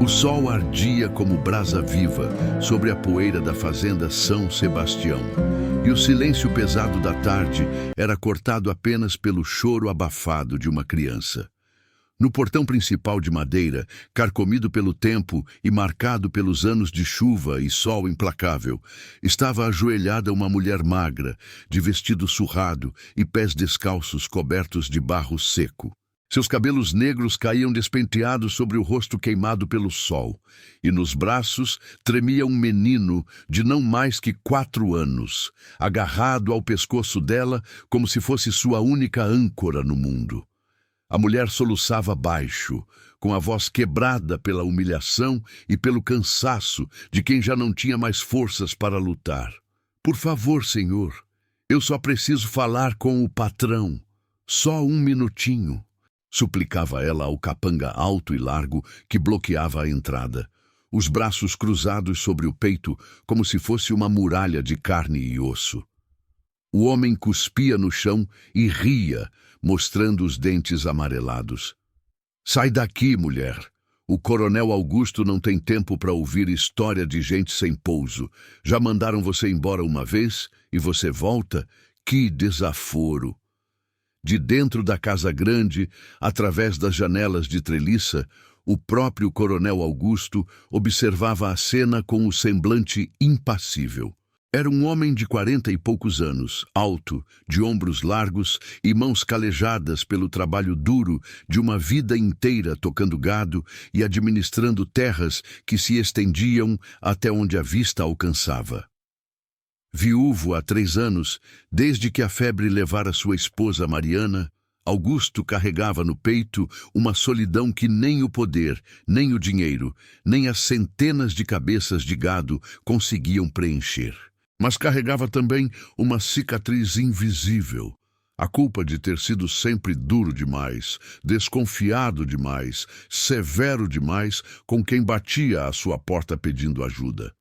O sol ardia como brasa viva sobre a poeira da fazenda São Sebastião, e o silêncio pesado da tarde era cortado apenas pelo choro abafado de uma criança. No portão principal de madeira, carcomido pelo tempo e marcado pelos anos de chuva e sol implacável, estava ajoelhada uma mulher magra, de vestido surrado e pés descalços cobertos de barro seco. Seus cabelos negros caíam despenteados sobre o rosto queimado pelo sol, e nos braços tremia um menino de não mais que 4 anos, agarrado ao pescoço dela como se fosse sua única âncora no mundo. A mulher soluçava baixo, com a voz quebrada pela humilhação e pelo cansaço de quem já não tinha mais forças para lutar. "Por favor, senhor, eu só preciso falar com o patrão. Só 1 minutinho", suplicava ela ao capanga alto e largo que bloqueava a entrada, os braços cruzados sobre o peito como se fosse uma muralha de carne e osso. O homem cuspia no chão e ria, mostrando os dentes amarelados. "Sai daqui, mulher. O coronel Augusto não tem tempo para ouvir história de gente sem pouso. Já mandaram você embora uma vez e você volta? Que desaforo!" De dentro da casa grande, através das janelas de treliça, o próprio coronel Augusto observava a cena com o semblante impassível. Era um homem de 40 e poucos anos, alto, de ombros largos e mãos calejadas pelo trabalho duro de uma vida inteira tocando gado e administrando terras que se estendiam até onde a vista alcançava. Viúvo há 3 anos, desde que a febre levara sua esposa Mariana, Augusto carregava no peito uma solidão que nem o poder, nem o dinheiro, nem as centenas de cabeças de gado conseguiam preencher. Mas carregava também uma cicatriz invisível, a culpa de ter sido sempre duro demais, desconfiado demais, severo demais com quem batia à sua porta pedindo ajuda.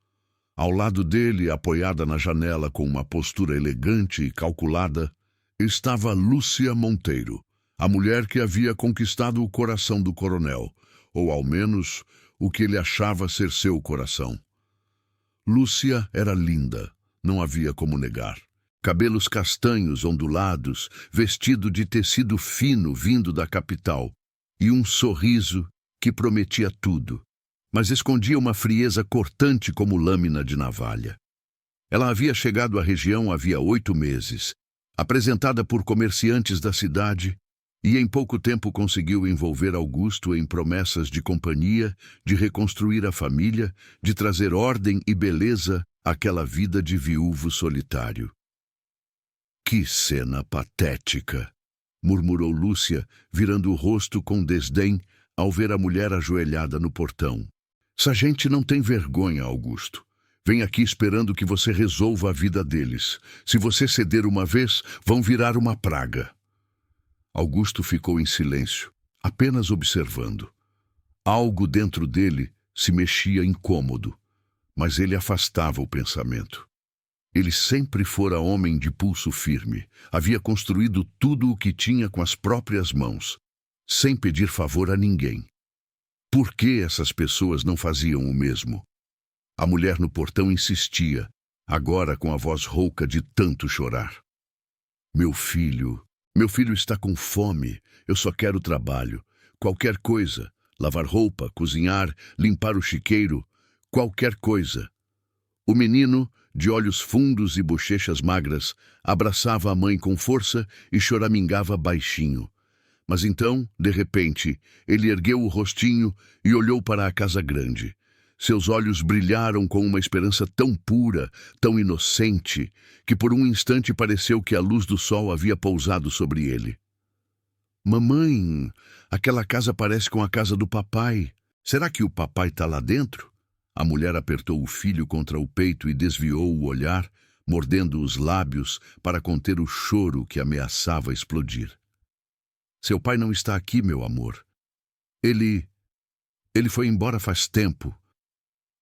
Ao lado dele, apoiada na janela com uma postura elegante e calculada, estava Lúcia Monteiro, a mulher que havia conquistado o coração do coronel, ou ao menos o que ele achava ser seu coração. Lúcia era linda, não havia como negar. Cabelos castanhos ondulados, vestido de tecido fino vindo da capital, e um sorriso que prometia tudo, mas escondia uma frieza cortante como lâmina de navalha. Ela havia chegado à região havia 8 meses, apresentada por comerciantes da cidade, e em pouco tempo conseguiu envolver Augusto em promessas de companhia, de reconstruir a família, de trazer ordem e beleza àquela vida de viúvo solitário. "Que cena patética!" murmurou Lúcia, virando o rosto com desdém ao ver a mulher ajoelhada no portão. "Essa gente não tem vergonha, Augusto. Vem aqui esperando que você resolva a vida deles. Se você ceder uma vez, vão virar uma praga." Augusto ficou em silêncio, apenas observando. Algo dentro dele se mexia incômodo, mas ele afastava o pensamento. Ele sempre fora homem de pulso firme, havia construído tudo o que tinha com as próprias mãos, sem pedir favor a ninguém. Por que essas pessoas não faziam o mesmo? A mulher no portão insistia, agora com a voz rouca de tanto chorar. Meu filho está com fome. Eu só quero trabalho. Qualquer coisa. Lavar roupa, cozinhar, limpar o chiqueiro. Qualquer coisa." O menino, de olhos fundos e bochechas magras, abraçava a mãe com força e choramingava baixinho. Mas então, de repente, ele ergueu o rostinho e olhou para a casa grande. Seus olhos brilharam com uma esperança tão pura, tão inocente, que por um instante pareceu que a luz do sol havia pousado sobre ele. "Mamãe, aquela casa parece com a casa do papai. Será que o papai está lá dentro?" A mulher apertou o filho contra o peito e desviou o olhar, mordendo os lábios para conter o choro que ameaçava explodir. "Seu pai não está aqui, meu amor. Ele foi embora faz tempo."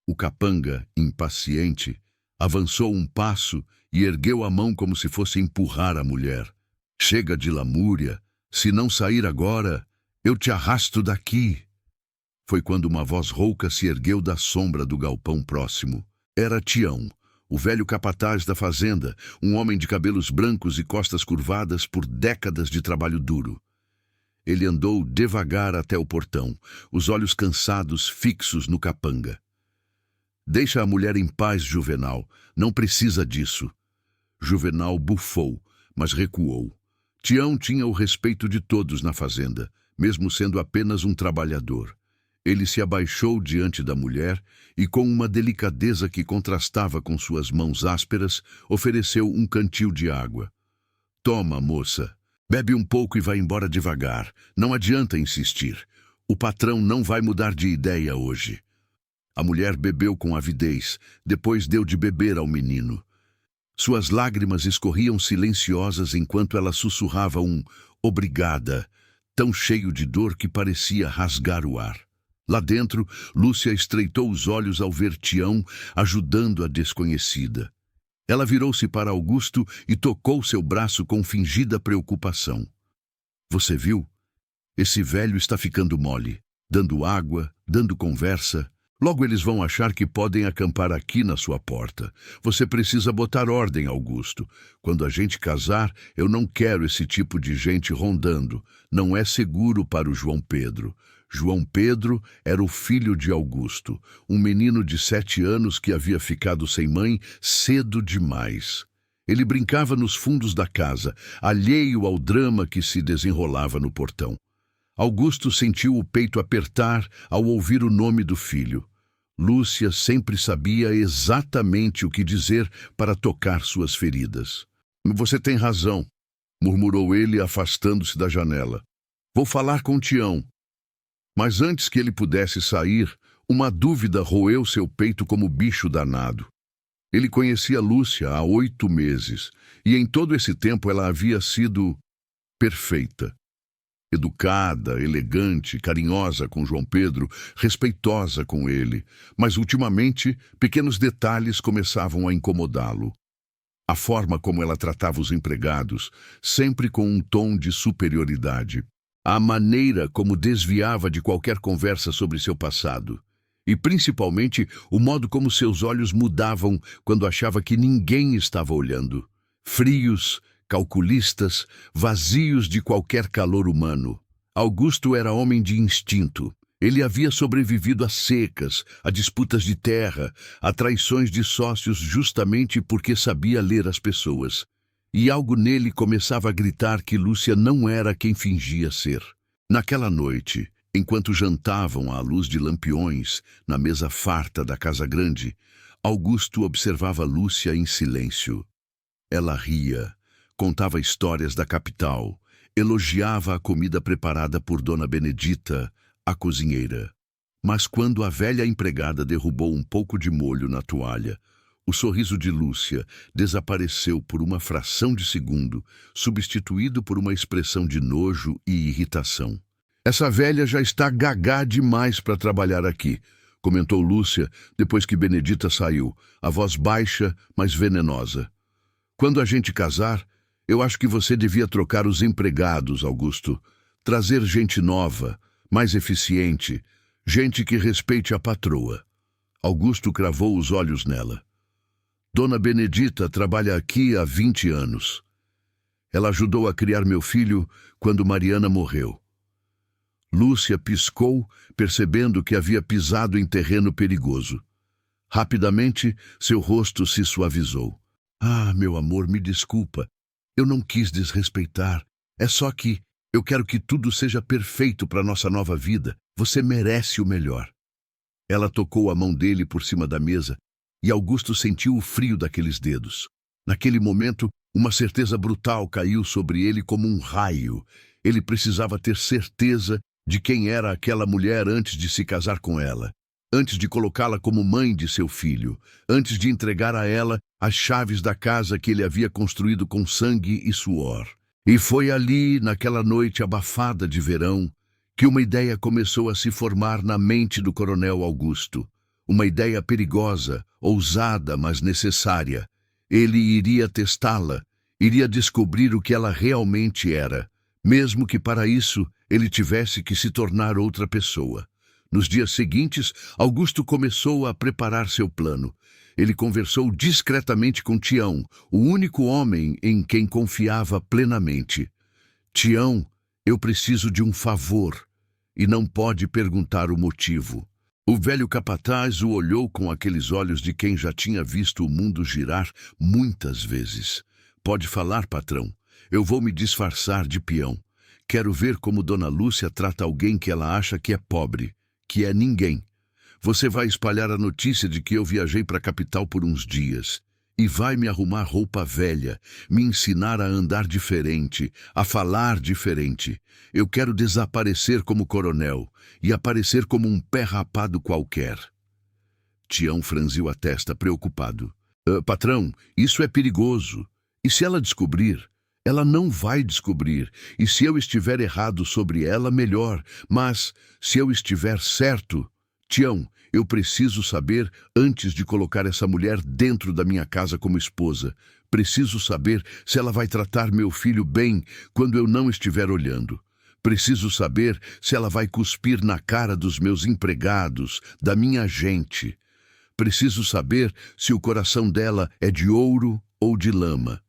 O capanga, impaciente, avançou um passo e ergueu a mão como se fosse empurrar a mulher. "Chega de lamúria. Se não sair agora, eu te arrasto daqui." Foi quando uma voz rouca se ergueu da sombra do galpão próximo. Era Tião, o velho capataz da fazenda, um homem de cabelos brancos e costas curvadas por décadas de trabalho duro. Ele andou devagar até o portão, os olhos cansados fixos no capanga. Deixa a mulher em paz, Juvenal. Não precisa disso. Juvenal bufou, mas recuou. Tião tinha o respeito de todos na fazenda, mesmo sendo apenas um trabalhador. Ele se abaixou diante da mulher e, com uma delicadeza que contrastava com suas mãos ásperas, ofereceu um cantil de água. Toma, moça. Bebe um pouco e vai embora devagar. Não adianta insistir. O patrão não vai mudar de ideia hoje. A mulher bebeu com avidez, depois deu de beber ao menino. Suas lágrimas escorriam silenciosas enquanto ela sussurrava um "obrigada", tão cheio de dor que parecia rasgar o ar. Lá dentro, Lúcia estreitou os olhos ao ver Tião ajudando a desconhecida. Ela virou-se para Augusto e tocou seu braço com fingida preocupação. Você viu? Esse velho está ficando mole, dando água, dando conversa. Logo eles vão achar que podem acampar aqui na sua porta. Você precisa botar ordem, Augusto. Quando a gente casar, eu não quero esse tipo de gente rondando. Não é seguro para o João Pedro. João Pedro era o filho de Augusto, um menino de 7 anos que havia ficado sem mãe cedo demais. Ele brincava nos fundos da casa, alheio ao drama que se desenrolava no portão. Augusto sentiu o peito apertar ao ouvir o nome do filho. Lúcia sempre sabia exatamente o que dizer para tocar suas feridas. Você tem razão, murmurou ele, afastando-se da janela. Vou falar com Tião. Mas antes que ele pudesse sair, uma dúvida roeu seu peito como bicho danado. Ele conhecia Lúcia há 8 meses, e em todo esse tempo ela havia sido perfeita. Educada, elegante, carinhosa com João Pedro, respeitosa com ele, mas ultimamente pequenos detalhes começavam a incomodá-lo. A forma como ela tratava os empregados, sempre com um tom de superioridade. A maneira como desviava de qualquer conversa sobre seu passado. E principalmente o modo como seus olhos mudavam quando achava que ninguém estava olhando. Frios, calculistas, vazios de qualquer calor humano. Augusto era homem de instinto. Ele havia sobrevivido a secas, a disputas de terra, a traições de sócios justamente porque sabia ler as pessoas. E algo nele começava a gritar que Lúcia não era quem fingia ser. Naquela noite, enquanto jantavam à luz de lampiões, na mesa farta da casa grande, Augusto observava Lúcia em silêncio. Ela ria, contava histórias da capital, elogiava a comida preparada por Dona Benedita, a cozinheira. Mas quando a velha empregada derrubou um pouco de molho na toalha, o sorriso de Lúcia desapareceu por uma fração de segundo, substituído por uma expressão de nojo e irritação. Essa velha já está gagá demais para trabalhar aqui, comentou Lúcia depois que Benedita saiu, a voz baixa, mas venenosa. Quando a gente casar, eu acho que você devia trocar os empregados, Augusto. Trazer gente nova, mais eficiente, gente que respeite a patroa. Augusto cravou os olhos nela. Dona Benedita trabalha aqui há 20 anos. Ela ajudou a criar meu filho quando Mariana morreu. Lúcia piscou, percebendo que havia pisado em terreno perigoso. Rapidamente, seu rosto se suavizou. Ah, meu amor, me desculpa. Eu não quis desrespeitar. É só que eu quero que tudo seja perfeito para nossa nova vida. Você merece o melhor. Ela tocou a mão dele por cima da mesa, e Augusto sentiu o frio daqueles dedos. Naquele momento, uma certeza brutal caiu sobre ele como um raio. Ele precisava ter certeza de quem era aquela mulher antes de se casar com ela, antes de colocá-la como mãe de seu filho, antes de entregar a ela as chaves da casa que ele havia construído com sangue e suor. E foi ali, naquela noite abafada de verão, que uma ideia começou a se formar na mente do coronel Augusto. Uma ideia perigosa, ousada, mas necessária. Ele iria testá-la, iria descobrir o que ela realmente era, mesmo que para isso ele tivesse que se tornar outra pessoa. Nos dias seguintes, Augusto começou a preparar seu plano. Ele conversou discretamente com Tião, o único homem em quem confiava plenamente. Tião, eu preciso de um favor, e não pode perguntar o motivo. O velho capataz o olhou com aqueles olhos de quem já tinha visto o mundo girar muitas vezes. Pode falar, patrão. Eu vou me disfarçar de peão. Quero ver como Dona Lúcia trata alguém que ela acha que é pobre, que é ninguém. Você vai espalhar a notícia de que eu viajei para a capital por uns dias. E vai me arrumar roupa velha, me ensinar a andar diferente, a falar diferente. Eu quero desaparecer como coronel e aparecer como um pé rapado qualquer. Tião franziu a testa, preocupado. Patrão, isso é perigoso. E se ela descobrir? Ela não vai descobrir. E se eu estiver errado sobre ela, melhor. Mas, se eu estiver certo... Tião, eu preciso saber antes de colocar essa mulher dentro da minha casa como esposa. Preciso saber se ela vai tratar meu filho bem quando eu não estiver olhando. Preciso saber se ela vai cuspir na cara dos meus empregados, da minha gente. Preciso saber se o coração dela é de ouro ou de lama.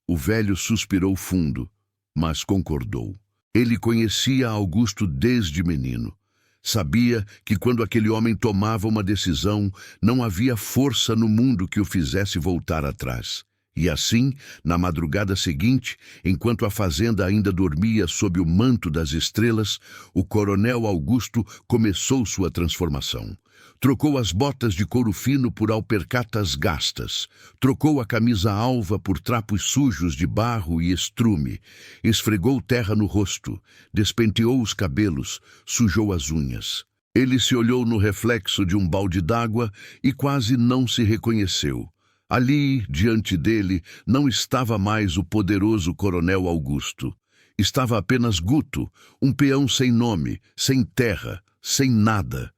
O velho suspirou fundo, mas concordou. Ele conhecia Augusto desde menino. Sabia que quando aquele homem tomava uma decisão, não havia força no mundo que o fizesse voltar atrás. E assim, na madrugada seguinte, enquanto a fazenda ainda dormia sob o manto das estrelas, o coronel Augusto começou sua transformação. Trocou as botas de couro fino por alpercatas gastas. Trocou a camisa alva por trapos sujos de barro e estrume. Esfregou terra no rosto. Despenteou os cabelos. Sujou as unhas. Ele se olhou no reflexo de um balde d'água e quase não se reconheceu. Ali, diante dele, não estava mais o poderoso coronel Augusto. Estava apenas Guto, um peão sem nome, sem terra, sem nada.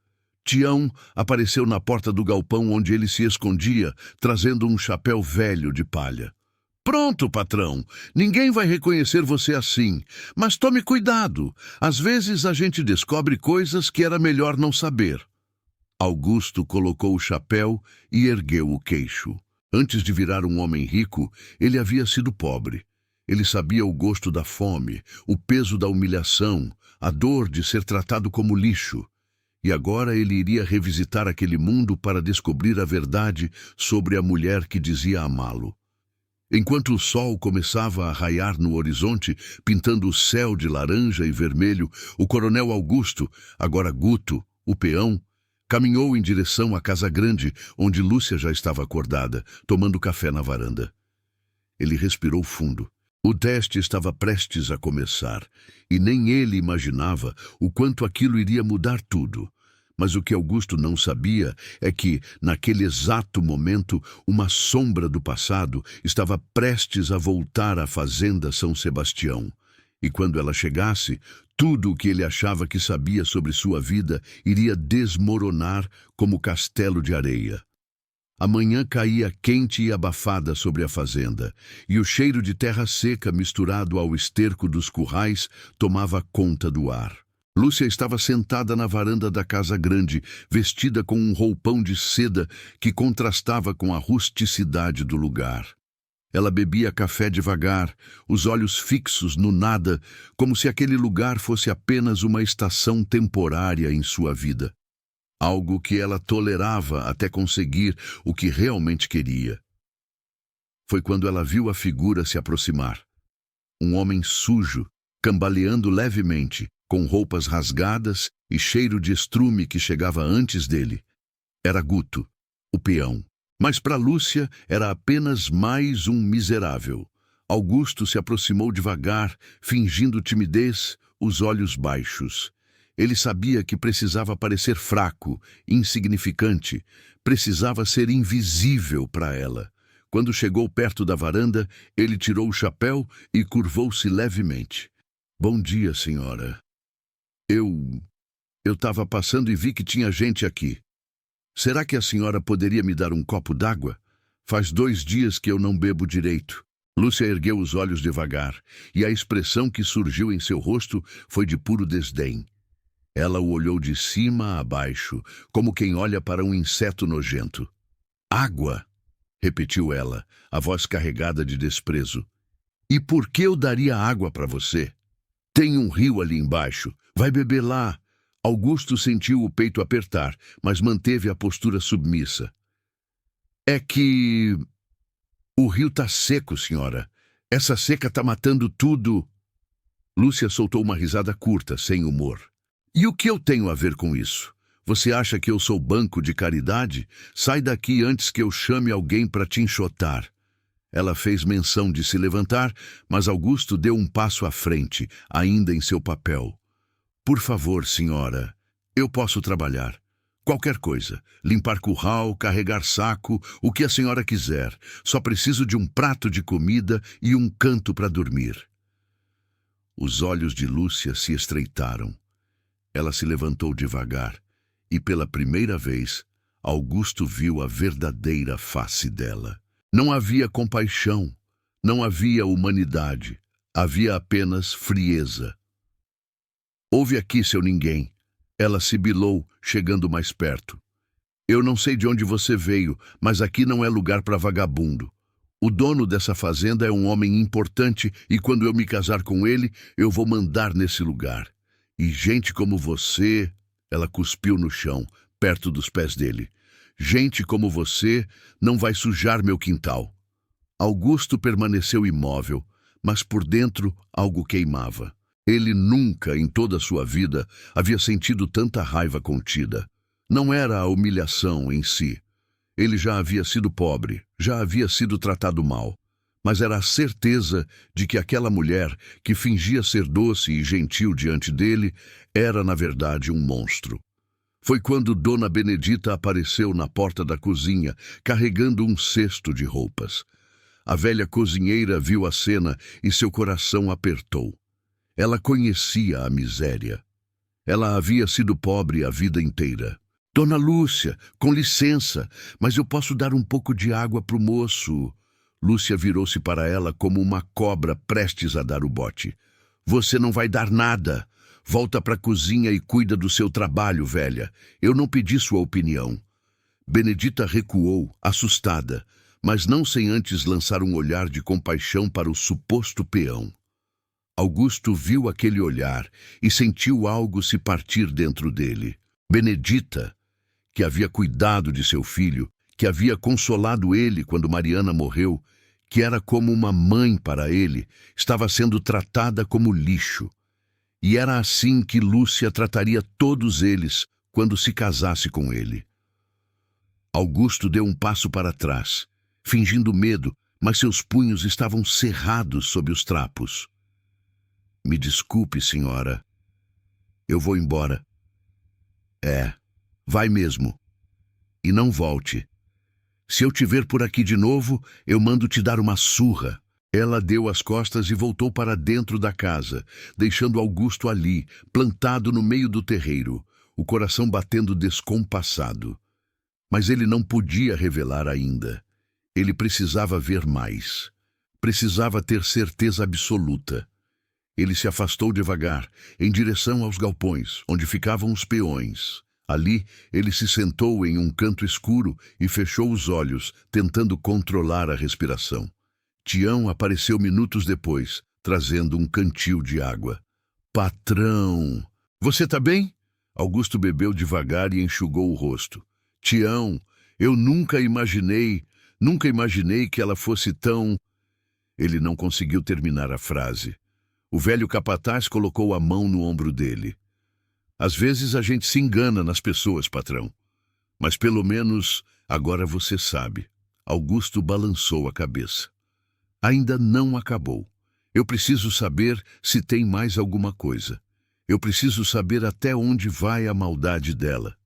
Tião apareceu na porta do galpão onde ele se escondia, trazendo um chapéu velho de palha. Pronto, patrão. Ninguém vai reconhecer você assim. Mas tome cuidado. Às vezes a gente descobre coisas que era melhor não saber. Augusto colocou o chapéu e ergueu o queixo. Antes de virar um homem rico, ele havia sido pobre. Ele sabia o gosto da fome, o peso da humilhação, a dor de ser tratado como lixo. E agora ele iria revisitar aquele mundo para descobrir a verdade sobre a mulher que dizia amá-lo. Enquanto o sol começava a raiar no horizonte, pintando o céu de laranja e vermelho, o coronel Augusto, agora Guto, o peão, caminhou em direção à casa grande, onde Lúcia já estava acordada, tomando café na varanda. Ele respirou fundo. O teste estava prestes a começar, e nem ele imaginava o quanto aquilo iria mudar tudo. Mas o que Augusto não sabia é que, naquele exato momento, uma sombra do passado estava prestes a voltar à fazenda São Sebastião. E quando ela chegasse, tudo o que ele achava que sabia sobre sua vida iria desmoronar como castelo de areia. A manhã caía quente e abafada sobre a fazenda, e o cheiro de terra seca misturado ao esterco dos currais tomava conta do ar. Lúcia estava sentada na varanda da casa grande, vestida com um roupão de seda que contrastava com a rusticidade do lugar. Ela bebia café devagar, os olhos fixos no nada, como se aquele lugar fosse apenas uma estação temporária em sua vida. Algo que ela tolerava até conseguir o que realmente queria. Foi quando ela viu a figura se aproximar. Um homem sujo, cambaleando levemente, com roupas rasgadas e cheiro de estrume que chegava antes dele. Era Guto, o peão. Mas para Lúcia era apenas mais um miserável. Augusto se aproximou devagar, fingindo timidez, os olhos baixos. Ele sabia que precisava parecer fraco, insignificante, precisava ser invisível para ela. Quando chegou perto da varanda, ele tirou o chapéu e curvou-se levemente. Bom dia, senhora. Eu estava passando e vi que tinha gente aqui. Será que a senhora poderia me dar um copo d'água? Faz 2 dias que eu não bebo direito. Lúcia ergueu os olhos devagar, e a expressão que surgiu em seu rosto foi de puro desdém. Ela o olhou de cima a baixo, como quem olha para um inseto nojento. Água, repetiu ela, a voz carregada de desprezo. E por que eu daria água para você? Tem um rio ali embaixo. Vai beber lá. Augusto sentiu o peito apertar, mas manteve a postura submissa. É que... o rio tá seco, senhora. Essa seca tá matando tudo. Lúcia soltou uma risada curta, sem humor. E o que eu tenho a ver com isso? Você acha que eu sou banco de caridade? Sai daqui antes que eu chame alguém para te enxotar. Ela fez menção de se levantar, mas Augusto deu um passo à frente, ainda em seu papel. Por favor, senhora, eu posso trabalhar. Qualquer coisa. Limpar curral, carregar saco, o que a senhora quiser. Só preciso de um prato de comida e um canto para dormir. Os olhos de Lúcia se estreitaram. Ela se levantou devagar e, pela primeira vez, Augusto viu a verdadeira face dela. Não havia compaixão, não havia humanidade, havia apenas frieza. Ouve aqui, seu ninguém. Ela sibilou, chegando mais perto. Eu não sei de onde você veio, mas aqui não é lugar para vagabundo. O dono dessa fazenda é um homem importante e quando eu me casar com ele, eu vou mandar nesse lugar. E gente como você... Ela cuspiu no chão, perto dos pés dele. Gente como você não vai sujar meu quintal. Augusto permaneceu imóvel, mas por dentro algo queimava. Ele nunca, em toda a sua vida, havia sentido tanta raiva contida. Não era a humilhação em si. Ele já havia sido pobre, já havia sido tratado mal. Mas era a certeza de que aquela mulher, que fingia ser doce e gentil diante dele, era, na verdade, um monstro. Foi quando Dona Benedita apareceu na porta da cozinha, carregando um cesto de roupas. A velha cozinheira viu a cena e seu coração apertou. Ela conhecia a miséria. Ela havia sido pobre a vida inteira. Dona Lúcia, com licença, mas eu posso dar um pouco de água para o moço. Lúcia virou-se para ela como uma cobra prestes a dar o bote. Você não vai dar nada. Volta para a cozinha e cuida do seu trabalho, velha. Eu não pedi sua opinião. Benedita recuou, assustada, mas não sem antes lançar um olhar de compaixão para o suposto peão. Augusto viu aquele olhar e sentiu algo se partir dentro dele. Benedita, que havia cuidado de seu filho, que havia consolado ele quando Mariana morreu, que era como uma mãe para ele, estava sendo tratada como lixo. E era assim que Lúcia trataria todos eles quando se casasse com ele. Augusto deu um passo para trás, fingindo medo, mas seus punhos estavam cerrados sob os trapos. Me desculpe, senhora. Eu vou embora. É, vai mesmo. E não volte. Se eu te ver por aqui de novo, eu mando te dar uma surra. Ela deu as costas e voltou para dentro da casa, deixando Augusto ali, plantado no meio do terreiro, o coração batendo descompassado. Mas ele não podia revelar ainda. Ele precisava ver mais. Precisava ter certeza absoluta. Ele se afastou devagar, em direção aos galpões, onde ficavam os peões. Ali, ele se sentou em um canto escuro e fechou os olhos, tentando controlar a respiração. Tião apareceu minutos depois, trazendo um cantil de água. Patrão! Você tá bem? Augusto bebeu devagar e enxugou o rosto. Tião, eu nunca imaginei que ela fosse tão... Ele não conseguiu terminar a frase. O velho capataz colocou a mão no ombro dele. Às vezes a gente se engana nas pessoas, patrão. Mas pelo menos agora você sabe. Augusto balançou a cabeça. Ainda não acabou. Eu preciso saber se tem mais alguma coisa. Eu preciso saber até onde vai a maldade dela.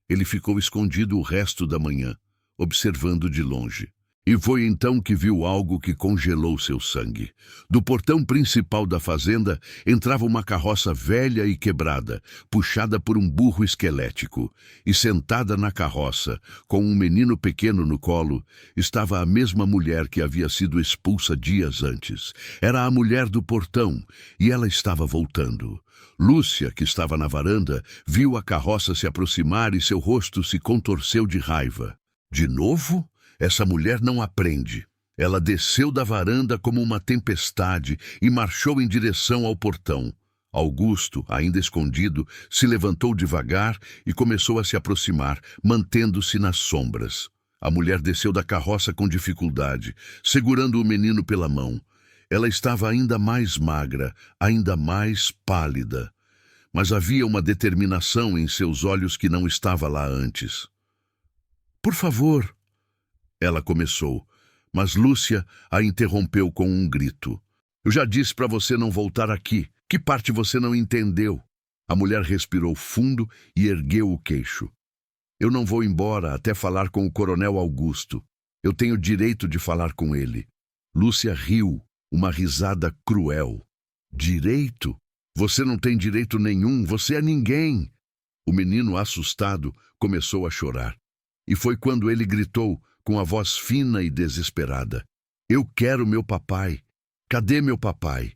Ele ficou escondido o resto da manhã, observando de longe. E foi então que viu algo que congelou seu sangue. Do portão principal da fazenda entrava uma carroça velha e quebrada, puxada por um burro esquelético. E sentada na carroça, com um menino pequeno no colo, estava a mesma mulher que havia sido expulsa dias antes. Era a mulher do portão, e ela estava voltando. Lúcia, que estava na varanda, viu a carroça se aproximar e seu rosto se contorceu de raiva. De novo? Essa mulher não aprende. Ela desceu da varanda como uma tempestade e marchou em direção ao portão. Augusto, ainda escondido, se levantou devagar e começou a se aproximar, mantendo-se nas sombras. A mulher desceu da carroça com dificuldade, segurando o menino pela mão. Ela estava ainda mais magra, ainda mais pálida. Mas havia uma determinação em seus olhos que não estava lá antes. "Por favor", ela começou, mas Lúcia a interrompeu com um grito. "Eu já disse para você não voltar aqui. Que parte você não entendeu?" A mulher respirou fundo e ergueu o queixo. "Eu não vou embora até falar com o coronel Augusto. Eu tenho direito de falar com ele." Lúcia riu, uma risada cruel. "Direito? Você não tem direito nenhum, você é ninguém." O menino, assustado, começou a chorar. E foi quando ele gritou, com a voz fina e desesperada: "Eu quero meu papai. Cadê meu papai?"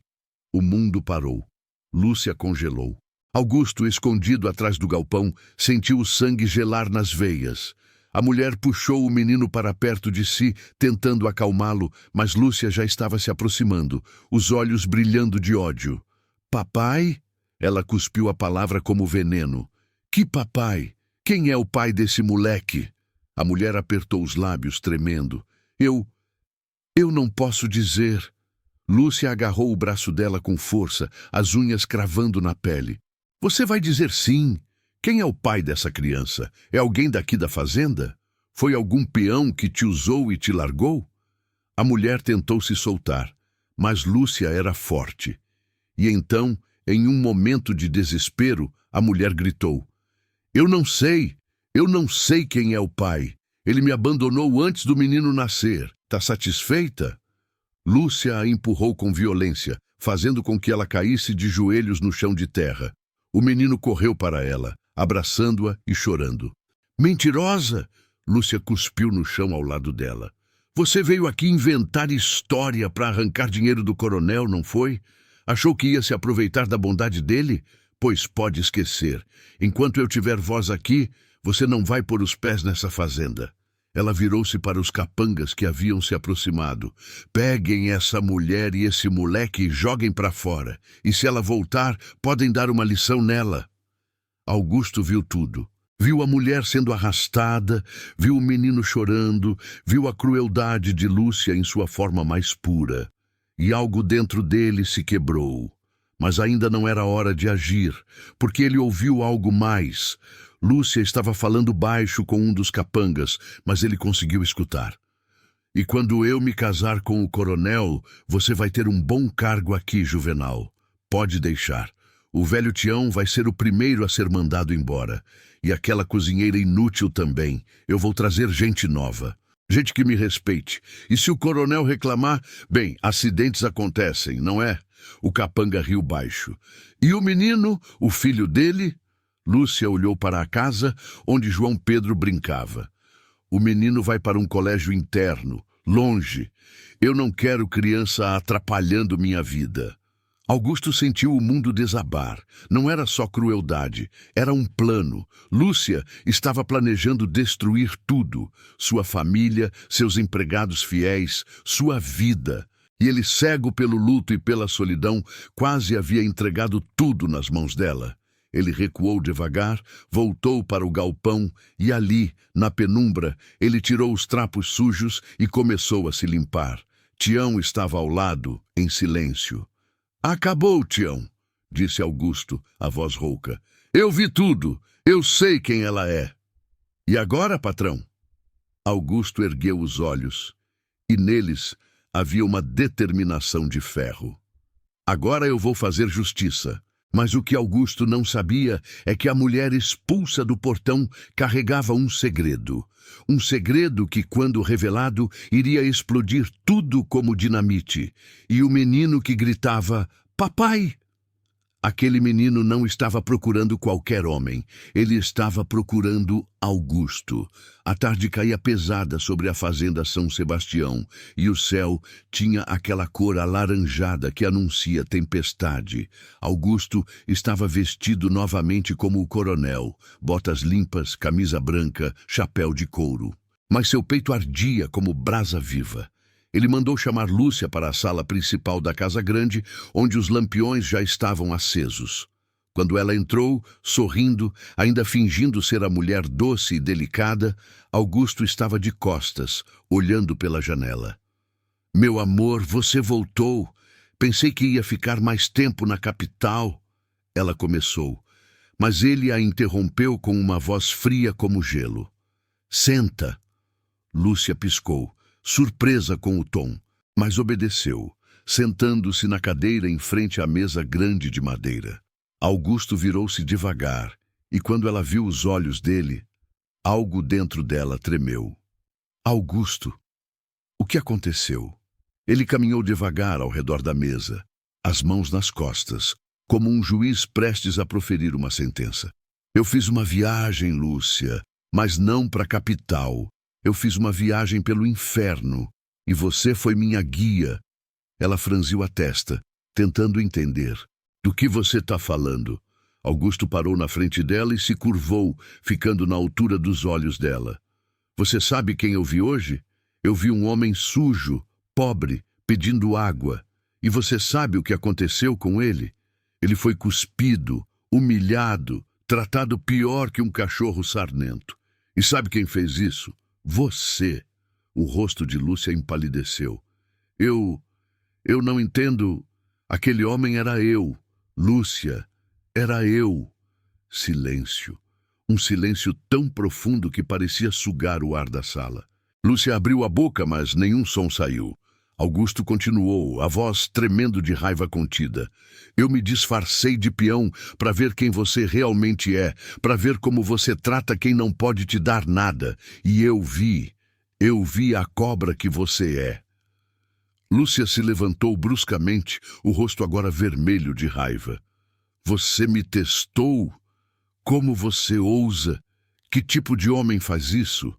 O mundo parou. Lúcia congelou. Augusto, escondido atrás do galpão, sentiu o sangue gelar nas veias. A mulher puxou o menino para perto de si, tentando acalmá-lo, mas Lúcia já estava se aproximando, os olhos brilhando de ódio. "Papai?" Ela cuspiu a palavra como veneno. "Que papai? Quem é o pai desse moleque?" A mulher apertou os lábios, tremendo. Eu não posso dizer." Lúcia agarrou o braço dela com força, as unhas cravando na pele. "Você vai dizer sim. Quem é o pai dessa criança? É alguém daqui da fazenda? Foi algum peão que te usou e te largou?" A mulher tentou se soltar, mas Lúcia era forte. E então, em um momento de desespero, a mulher gritou: Eu não sei quem é o pai. Ele me abandonou antes do menino nascer. Tá satisfeita?" Lúcia a empurrou com violência, fazendo com que ela caísse de joelhos no chão de terra. O menino correu para ela, abraçando-a e chorando. "Mentirosa!" Lúcia cuspiu no chão ao lado dela. "Você veio aqui inventar história para arrancar dinheiro do coronel, não foi? Achou que ia se aproveitar da bondade dele? Pois pode esquecer. Enquanto eu tiver voz aqui, você não vai pôr os pés nessa fazenda." Ela virou-se para os capangas que haviam se aproximado. "Peguem essa mulher e esse moleque e joguem para fora. E se ela voltar, podem dar uma lição nela." Augusto viu tudo. Viu a mulher sendo arrastada, viu o menino chorando, viu a crueldade de Lúcia em sua forma mais pura. E algo dentro dele se quebrou. Mas ainda não era hora de agir, porque ele ouviu algo mais. Lúcia estava falando baixo com um dos capangas, mas ele conseguiu escutar. "E quando eu me casar com o coronel, você vai ter um bom cargo aqui, Juvenal. Pode deixar. O velho Tião vai ser o primeiro a ser mandado embora. E aquela cozinheira inútil também. Eu vou trazer gente nova. Gente que me respeite. E se o coronel reclamar, bem, acidentes acontecem, não é?" O capanga riu baixo. "E o menino, o filho dele?" Lúcia olhou para a casa onde João Pedro brincava. "O menino vai para um colégio interno, longe. Eu não quero criança atrapalhando minha vida." Augusto sentiu o mundo desabar. Não era só crueldade, era um plano. Lúcia estava planejando destruir tudo. Sua família, seus empregados fiéis, sua vida. E ele, cego pelo luto e pela solidão, quase havia entregado tudo nas mãos dela. Ele recuou devagar, voltou para o galpão e ali, na penumbra, ele tirou os trapos sujos e começou a se limpar. Tião estava ao lado, em silêncio. "Acabou, Tião", disse Augusto, a voz rouca. "Eu vi tudo. Eu sei quem ela é." "E agora, patrão?" Augusto ergueu os olhos, e neles havia uma determinação de ferro. "Agora eu vou fazer justiça. Mas o que Augusto não sabia é que a mulher expulsa do portão carregava um segredo. Um segredo que, quando revelado, iria explodir tudo como dinamite. E o menino que gritava, "Papai!" Aquele menino não estava procurando qualquer homem. Ele estava procurando Augusto. A tarde caía pesada sobre a fazenda São Sebastião, e o céu tinha aquela cor alaranjada que anuncia tempestade. Augusto estava vestido novamente como o coronel, botas limpas, camisa branca, chapéu de couro. Mas seu peito ardia como brasa viva. Ele mandou chamar Lúcia para a sala principal da casa grande, onde os lampiões já estavam acesos. Quando ela entrou, sorrindo, ainda fingindo ser a mulher doce e delicada, Augusto estava de costas, olhando pela janela. "Meu amor, você voltou. Pensei que ia ficar mais tempo na capital." Ela começou, mas ele a interrompeu com uma voz fria como gelo. "Senta." Lúcia piscou, surpresa com o tom, mas obedeceu, sentando-se na cadeira em frente à mesa grande de madeira. Augusto virou-se devagar, e quando ela viu os olhos dele, algo dentro dela tremeu. "Augusto, o que aconteceu?" Ele caminhou devagar ao redor da mesa, as mãos nas costas, como um juiz prestes a proferir uma sentença. "Eu fiz uma viagem, Lúcia, mas não para a capital. Eu fiz uma viagem pelo inferno, e você foi minha guia." Ela franziu a testa, tentando entender. "Do que você está falando?" Augusto parou na frente dela e se curvou, ficando na altura dos olhos dela. "Você sabe quem eu vi hoje? Eu vi um homem sujo, pobre, pedindo água. E você sabe o que aconteceu com ele? Ele foi cuspido, humilhado, tratado pior que um cachorro sarnento. E sabe quem fez isso? Você." O rosto de Lúcia empalideceu. Eu não entendo. Aquele homem era eu. Lúcia, era eu." Silêncio. Um silêncio tão profundo que parecia sugar o ar da sala. Lúcia abriu a boca, mas nenhum som saiu. Augusto continuou, a voz tremendo de raiva contida. "Eu me disfarcei de peão para ver quem você realmente é, para ver como você trata quem não pode te dar nada. E eu vi a cobra que você é." Lúcia se levantou bruscamente, o rosto agora vermelho de raiva. "Você me testou? Como você ousa? Que tipo de homem faz isso?"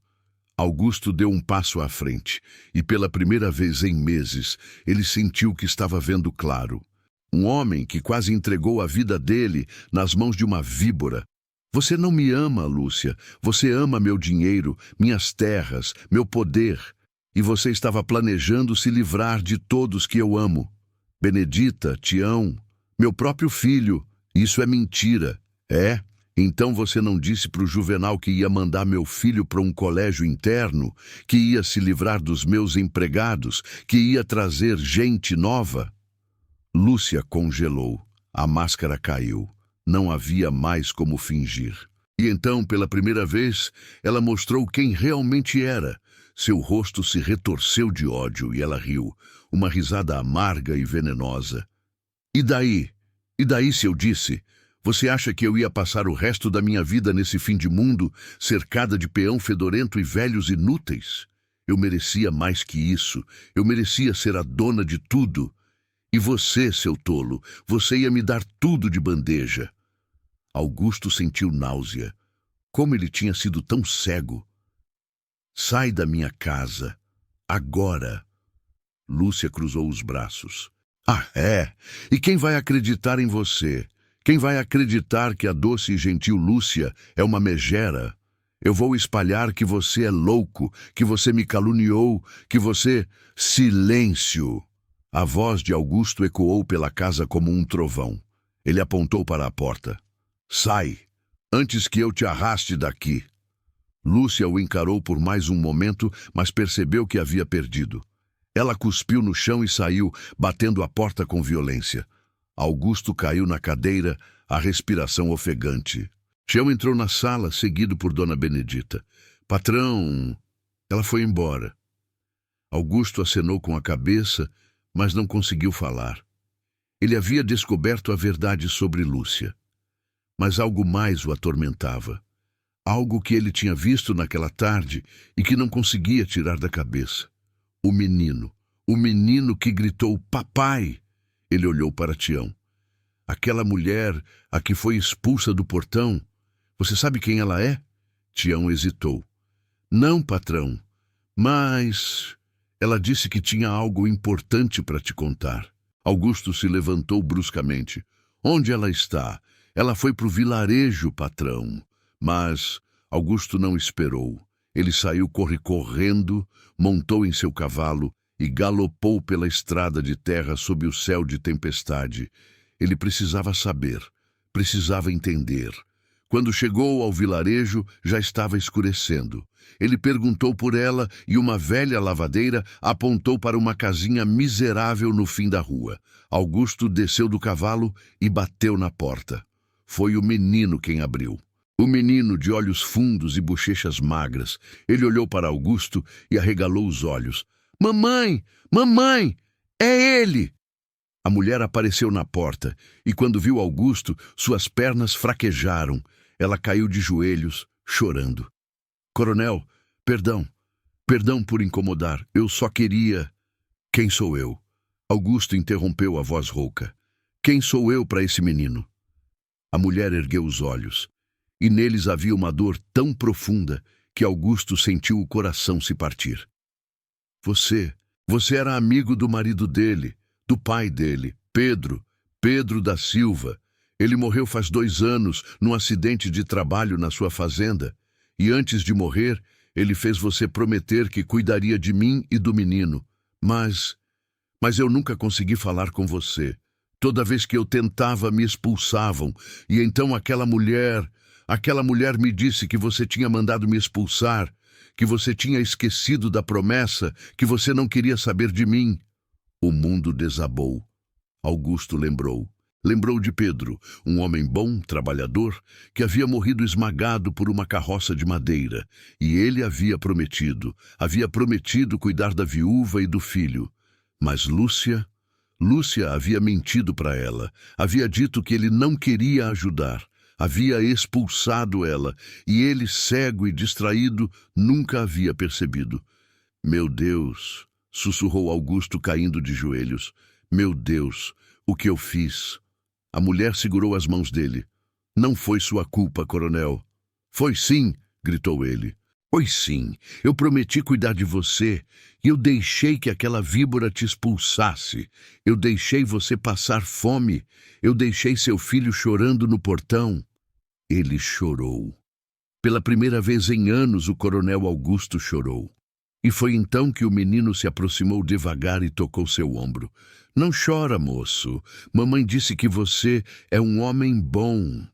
Augusto deu um passo à frente, e pela primeira vez em meses, ele sentiu que estava vendo claro. Um homem que quase entregou a vida dele nas mãos de uma víbora. "Você não me ama, Lúcia. Você ama meu dinheiro, minhas terras, meu poder. E você estava planejando se livrar de todos que eu amo. Benedita, Tião, meu próprio filho. Isso é mentira." "É? Então você não disse para o Juvenal que ia mandar meu filho para um colégio interno, que ia se livrar dos meus empregados, que ia trazer gente nova?" Lúcia congelou. A máscara caiu. Não havia mais como fingir. E então, pela primeira vez, ela mostrou quem realmente era. Seu rosto se retorceu de ódio e ela riu, uma risada amarga e venenosa. E daí? E daí se eu disse? Você acha que eu ia passar o resto da minha vida nesse fim de mundo, cercada de peão fedorento e velhos inúteis? Eu merecia mais que isso. Eu merecia ser a dona de tudo. E você, seu tolo, você ia me dar tudo de bandeja." Augusto sentiu náusea. Como ele tinha sido tão cego. "Sai da minha casa. Agora." Lúcia cruzou os braços. "Ah, é? E quem vai acreditar em você? Quem vai acreditar que a doce e gentil Lúcia é uma megera? Eu vou espalhar que você é louco, que você me caluniou, que você... Silêncio!" A voz de Augusto ecoou pela casa como um trovão. Ele apontou para a porta. "Sai, antes que eu te arraste daqui." Lúcia o encarou por mais um momento, mas percebeu que havia perdido. Ela cuspiu no chão e saiu, batendo a porta com violência. Augusto caiu na cadeira, a respiração ofegante. Tião entrou na sala, seguido por Dona Benedita. "Patrão..." Ela foi embora. Augusto acenou com a cabeça, mas não conseguiu falar. Ele havia descoberto a verdade sobre Lúcia. Mas algo mais o atormentava. Algo que ele tinha visto naquela tarde e que não conseguia tirar da cabeça. O menino que gritou "Papai!". Ele olhou para Tião. Aquela mulher a que foi expulsa do portão, você sabe quem ela é? Tião hesitou. Não, patrão, mas ela disse que tinha algo importante para te contar. Augusto se levantou bruscamente. Onde ela está? Ela foi para o vilarejo, patrão. Mas Augusto não esperou. Ele saiu correndo, montou em seu cavalo e galopou pela estrada de terra sob o céu de tempestade. Ele precisava saber, precisava entender. Quando chegou ao vilarejo, já estava escurecendo. Ele perguntou por ela e uma velha lavadeira apontou para uma casinha miserável no fim da rua. Augusto desceu do cavalo e bateu na porta. Foi o menino quem abriu. O menino, de olhos fundos e bochechas magras. Ele olhou para Augusto e arregalou os olhos. Mamãe! Mamãe! É ele! A mulher apareceu na porta e, quando viu Augusto, suas pernas fraquejaram. Ela caiu de joelhos, chorando. Coronel, perdão por incomodar. Eu só queria... Quem sou eu? Augusto interrompeu a voz rouca. Quem sou eu para esse menino? A mulher ergueu os olhos, e neles havia uma dor tão profunda que Augusto sentiu o coração se partir. Você era amigo do marido dele, do pai dele, Pedro da Silva. Ele morreu faz 2 anos num acidente de trabalho na sua fazenda. E antes de morrer, ele fez você prometer que cuidaria de mim e do menino. Mas eu nunca consegui falar com você. Toda vez que eu tentava, me expulsavam. E então aquela mulher me disse que você tinha mandado me expulsar, que você tinha esquecido da promessa, que você não queria saber de mim. O mundo desabou. Augusto lembrou. Lembrou de Pedro, um homem bom, trabalhador, que havia morrido esmagado por uma carroça de madeira, e ele havia prometido cuidar da viúva e do filho. Mas Lúcia havia mentido para ela, havia dito que ele não queria ajudar, havia expulsado ela, e ele, cego e distraído, nunca havia percebido. Meu Deus, sussurrou Augusto caindo de joelhos. Meu Deus, o que eu fiz? A mulher segurou as mãos dele. Não foi sua culpa, coronel. Foi sim, gritou ele. Foi sim, eu prometi cuidar de você e eu deixei que aquela víbora te expulsasse. Eu deixei você passar fome. Eu deixei seu filho chorando no portão. Ele chorou. Pela primeira vez em anos, o coronel Augusto chorou. E foi então que o menino se aproximou devagar e tocou seu ombro. Não chora, moço. Mamãe disse que você é um homem bom.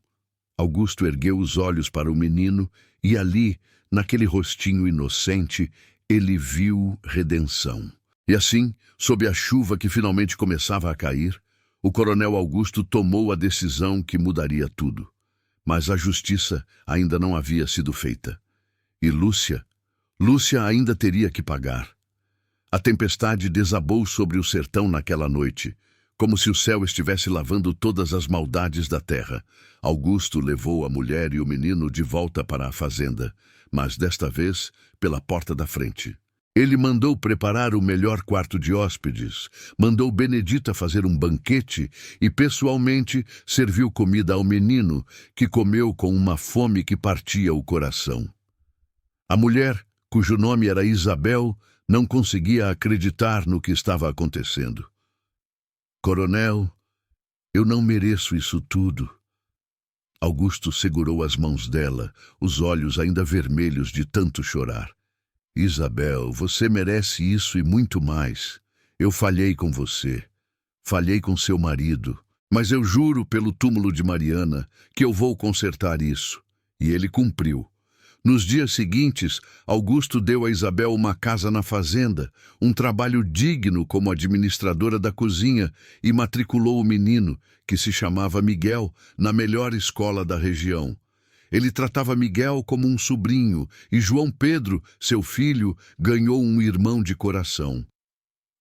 Augusto ergueu os olhos para o menino e ali, naquele rostinho inocente, ele viu redenção. E assim, sob a chuva que finalmente começava a cair, o coronel Augusto tomou a decisão que mudaria tudo. Mas a justiça ainda não havia sido feita. E Lúcia ainda teria que pagar. A tempestade desabou sobre o sertão naquela noite, como se o céu estivesse lavando todas as maldades da terra. Augusto levou a mulher e o menino de volta para a fazenda, mas desta vez pela porta da frente. Ele mandou preparar o melhor quarto de hóspedes, mandou Benedita fazer um banquete e pessoalmente serviu comida ao menino, que comeu com uma fome que partia o coração. A mulher, cujo nome era Isabel, não conseguia acreditar no que estava acontecendo. Coronel, eu não mereço isso tudo. Augusto segurou as mãos dela, os olhos ainda vermelhos de tanto chorar. Isabel, você merece isso e muito mais. Eu falhei com você. Falhei com seu marido. Mas eu juro pelo túmulo de Mariana que eu vou consertar isso. E ele cumpriu. Nos dias seguintes, Augusto deu a Isabel uma casa na fazenda, um trabalho digno como administradora da cozinha e matriculou o menino, que se chamava Miguel, na melhor escola da região. Ele tratava Miguel como um sobrinho e João Pedro, seu filho, ganhou um irmão de coração.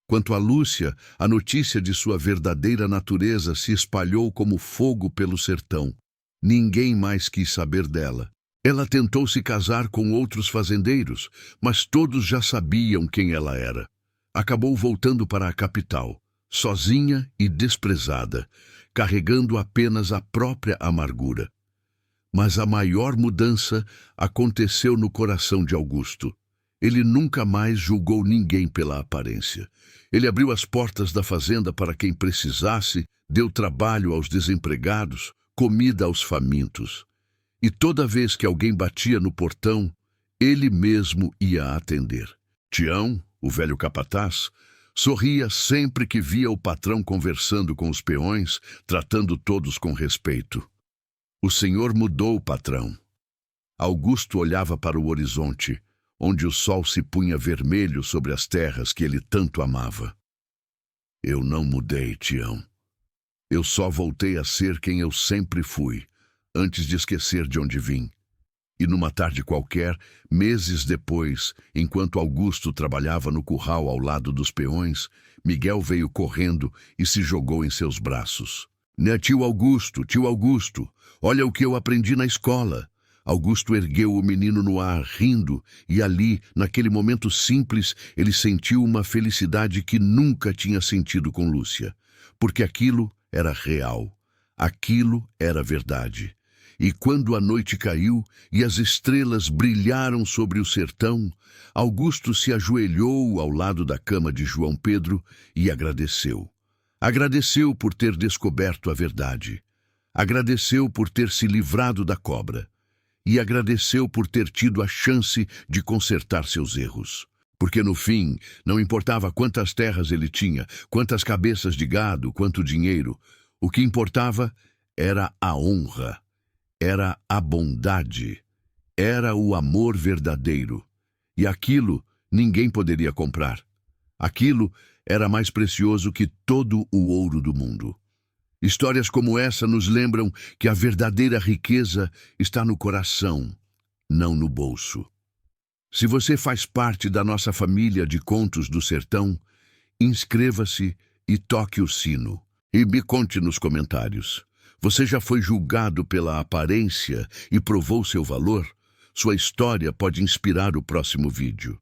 Quanto a Lúcia, a notícia de sua verdadeira natureza se espalhou como fogo pelo sertão. Ninguém mais quis saber dela. Ela tentou se casar com outros fazendeiros, mas todos já sabiam quem ela era. Acabou voltando para a capital, sozinha e desprezada, carregando apenas a própria amargura. Mas a maior mudança aconteceu no coração de Augusto. Ele nunca mais julgou ninguém pela aparência. Ele abriu as portas da fazenda para quem precisasse, deu trabalho aos desempregados, comida aos famintos. E toda vez que alguém batia no portão, ele mesmo ia atender. Tião, o velho capataz, sorria sempre que via o patrão conversando com os peões, tratando todos com respeito. O senhor mudou, patrão. Augusto olhava para o horizonte, onde o sol se punha vermelho sobre as terras que ele tanto amava. Eu não mudei, Tião. Eu só voltei a ser quem eu sempre fui, antes de esquecer de onde vim. E numa tarde qualquer, meses depois, enquanto Augusto trabalhava no curral ao lado dos peões, Miguel veio correndo e se jogou em seus braços. Tio Augusto, olha o que eu aprendi na escola. Augusto ergueu o menino no ar, rindo, e ali, naquele momento simples, ele sentiu uma felicidade que nunca tinha sentido com Lúcia, porque aquilo era real, aquilo era verdade. E quando a noite caiu e as estrelas brilharam sobre o sertão, Augusto se ajoelhou ao lado da cama de João Pedro e agradeceu. Agradeceu por ter descoberto a verdade. Agradeceu por ter se livrado da cobra. E agradeceu por ter tido a chance de consertar seus erros. Porque no fim, não importava quantas terras ele tinha, quantas cabeças de gado, quanto dinheiro, o que importava era a honra, era a bondade, era o amor verdadeiro. E aquilo ninguém poderia comprar. Aquilo era mais precioso que todo o ouro do mundo. Histórias como essa nos lembram que a verdadeira riqueza está no coração, não no bolso. Se você faz parte da nossa família de Contos do Sertão, inscreva-se e toque o sino. E me conte nos comentários. Você já foi julgado pela aparência e provou seu valor? Sua história pode inspirar o próximo vídeo.